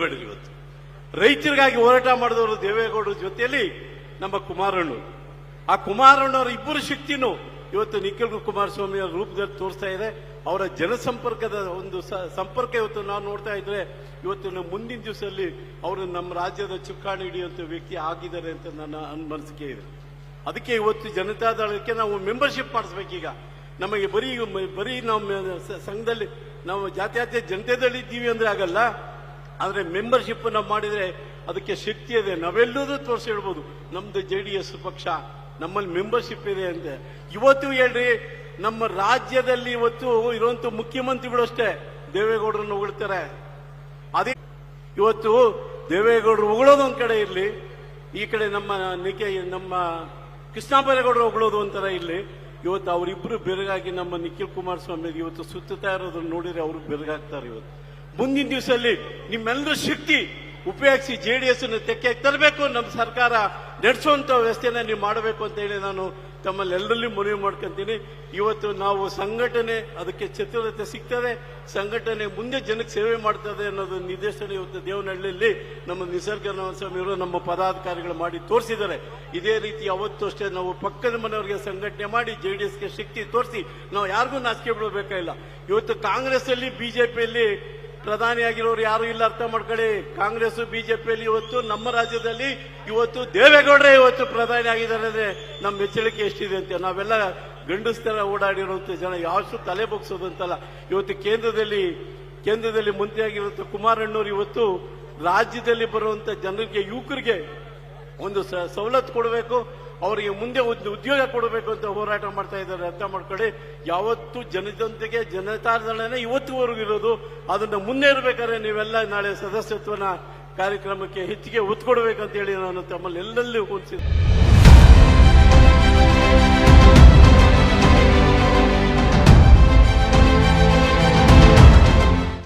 ಬೇಡ. ಇವತ್ತು ರೈತರಿಗಾಗಿ ಹೋರಾಟ ಮಾಡಿದವರು ದೇವೇಗೌಡರ ಜೊತೆಯಲ್ಲಿ ನಮ್ಮ ಕುಮಾರಣ್ಣವರು. ಆ ಕುಮಾರಣ್ಣವರ ಇಬ್ಬರು ಶಕ್ತಿನೂ ಇವತ್ತು ನಿಖಿಲ್ ಕುಮಾರಸ್ವಾಮಿ ಅವರ ರೂಪದಲ್ಲಿ ತೋರಿಸ್ತಾ ಇದೆ. ಅವರ ಜನಸಂಪರ್ಕದ ಒಂದು ಸಂಪರ್ಕ ಇವತ್ತು ನಾವು ನೋಡ್ತಾ ಇದ್ರೆ ಇವತ್ತು ನಮ್ಮ ಮುಂದಿನ ದಿವಸದಲ್ಲಿ ಅವರು ನಮ್ಮ ರಾಜ್ಯದ ಚುಕ್ಕಾಣಿ ಹಿಡಿಯುವಂತ ವ್ಯಕ್ತಿ ಆಗಿದ್ದಾರೆ ಅಂತ ನನ್ನ ಅನಿಸಿಕೆ ಇದೆ. ಅದಕ್ಕೆ ಇವತ್ತು ಜನತಾದಳಕ್ಕೆ ನಾವು ಮೆಂಬರ್ಶಿಪ್ ಮಾಡಿಸ್ಬೇಕೀಗ. ನಮಗೆ ಬರೀ ನಮ್ಮ ಸಂಘದಲ್ಲಿ ನಾವು ಜಾತ್ಯತೀತ ಜನತಾದಳ ಇದ್ದೀವಿ ಅಂದ್ರೆ ಆಗಲ್ಲ. ಆದ್ರೆ ಮೆಂಬರ್ಶಿಪ್ ನಾವು ಮಾಡಿದ್ರೆ ಅದಕ್ಕೆ ಶಕ್ತಿ ಇದೆ. ನಾವೆಲ್ಲರೂ ತೋರಿಸಿ ಹೇಳ್ಬೋದು ನಮ್ದು JDS ಪಕ್ಷ, ನಮ್ಮಲ್ಲಿ ಮೆಂಬರ್ಶಿಪ್ ಇದೆ ಅಂತ. ಇವತ್ತು ಹೇಳ್ರಿ, ನಮ್ಮ ರಾಜ್ಯದಲ್ಲಿ ಇವತ್ತು ಇರುವಂತ ಮುಖ್ಯಮಂತ್ರಿಗಳು ಅಷ್ಟೇ ದೇವೇಗೌಡರನ್ನು ಹೊಗಳ್ತಾರೆ. ಅದೇ ಇವತ್ತು ದೇವೇಗೌಡರು ಹೊಗಳೋದು ಒಂದ್ ಕಡೆ ಇರ್ಲಿ, ಈ ಕಡೆ ನಮ್ಮ ಕೃಷ್ಣ ಬೈರೇಗೌಡರು ಹೊಗಳೋದು ಒಂಥರ ಇರ್ಲಿ. ಇವತ್ತು ಅವರಿಬ್ರು ಬೆರಗಾಗಿ ನಮ್ಮ ನಿಖಿಲ್ ಕುಮಾರಸ್ವಾಮಿ ಇವತ್ತು ಸುತ್ತಾ ಇರೋದನ್ನ ನೋಡಿದ್ರೆ ಅವರು ಬೆರಗಾಗ್ತಾರೆ. ಇವತ್ತು ಮುಂದಿನ ದಿವಸದಲ್ಲಿ ನಿಮ್ಮೆಲ್ಲರ ಶಕ್ತಿ ಉಪಯೋಗಿಸಿ JDS ಅನ್ನು ತೆಕ್ಕೆ ತರಬೇಕು, ನಮ್ಮ ಸರ್ಕಾರ ನಡೆಸುವಂತ ವ್ಯವಸ್ಥೆನ ನೀವು ಮಾಡಬೇಕು ಅಂತ ಹೇಳಿ ನಾನು ತಮ್ಮಲ್ಲೆಲ್ಲರಲ್ಲಿ ಮನವಿ ಮಾಡ್ಕೊಂತೀನಿ. ಇವತ್ತು ನಾವು ಸಂಘಟನೆ ಅದಕ್ಕೆ ಚತುರತೆ ಸಿಗ್ತದೆ, ಸಂಘಟನೆ ಮುಂದೆ ಜನಕ್ಕೆ ಸೇವೆ ಮಾಡ್ತದೆ ಅನ್ನೋದು ನಿರ್ದೇಶನ ಇವತ್ತು ದೇವನಹಳ್ಳಿಯಲ್ಲಿ ನಮ್ಮ ನಿಸರ್ಗಸ್ವಾಮಿಯವರು ನಮ್ಮ ಪದಾಧಿಕಾರಿಗಳು ಮಾಡಿ ತೋರಿಸಿದ್ದಾರೆ. ಇದೇ ರೀತಿ ಅವತ್ತು ಅಷ್ಟೇ ನಾವು ಪಕ್ಕದ ಮನೆಯವರಿಗೆ ಸಂಘಟನೆ ಮಾಡಿ JDSಗೆ ಶಕ್ತಿ ತೋರಿಸಿ ನಾವು ಯಾರಿಗೂ ನಾಚಿಕೆ ಬಿಡಬೇಕಾಗಿಲ್ಲ. ಇವತ್ತು ಕಾಂಗ್ರೆಸ್ ಅಲ್ಲಿ ಬಿಜೆಪಿಯಲ್ಲಿ ಪ್ರಧಾನಿಯಾಗಿರೋರು ಯಾರು ಇಲ್ಲ, ಅರ್ಥ ಮಾಡ್ಕೊಳ್ಳಿ. ಕಾಂಗ್ರೆಸ್ ಬಿಜೆಪಿಯಲ್ಲಿ ಇವತ್ತು ನಮ್ಮ ರಾಜ್ಯದಲ್ಲಿ ಇವತ್ತು ದೇವೇಗೌಡರೇ ಇವತ್ತು ಪ್ರಧಾನಿ ಆಗಿದ್ದಾರೆ ಅಂದ್ರೆ ನಮ್ಮ ಮೆಚ್ಚಳಿಕೆ ಎಷ್ಟಿದೆ ಅಂತ. ನಾವೆಲ್ಲ ಗಂಡಸ್ತರ ಓಡಾಡಿರುವಂತ ಜನ ಯಾವಷ್ಟು ತಲೆ ಬಗ್ಸೋದಂತಲ್ಲ. ಇವತ್ತು ಕೇಂದ್ರದಲ್ಲಿ ಮಂತ್ರಿಯಾಗಿರುವಂತ ಕುಮಾರಣ್ಣವರು ಇವತ್ತು ರಾಜ್ಯದಲ್ಲಿ ಬರುವಂತ ಜನರಿಗೆ, ಯುವಕರಿಗೆ ಒಂದು ಸವಲತ್ತು ಕೊಡಬೇಕು, ಅವರಿಗೆ ಮುಂದೆ ಒಂದು ಉದ್ಯೋಗ ಕೊಡಬೇಕು ಅಂತ ಹೋರಾಟ ಮಾಡ್ತಾ ಇದ್ದಾರೆ. ಅರ್ಥ ಮಾಡ್ಕೊಳ್ಳಿ. ಯಾವತ್ತು ಜನತೆಗೆ ಜನತಾದಳನೇ ಇವತ್ತುವರೆಗೂ ಇರೋದು. ಅದನ್ನ ಮುನ್ನೇರಬೇಕಾದ್ರೆ ನೀವೆಲ್ಲ ನಾಳೆ ಸದಸ್ಯತ್ವನ ಕಾರ್ಯಕ್ರಮಕ್ಕೆ ಹೆಚ್ಚಿಗೆ ಒತ್ತು ಕೊಡಬೇಕಂತ ಹೇಳಿ ನಾನು ತಮ್ಮಲ್ಲಿ ಎಲ್ಲೆಲ್ಲೂ ಹೊಂದಿಸಿದ್ದೆ.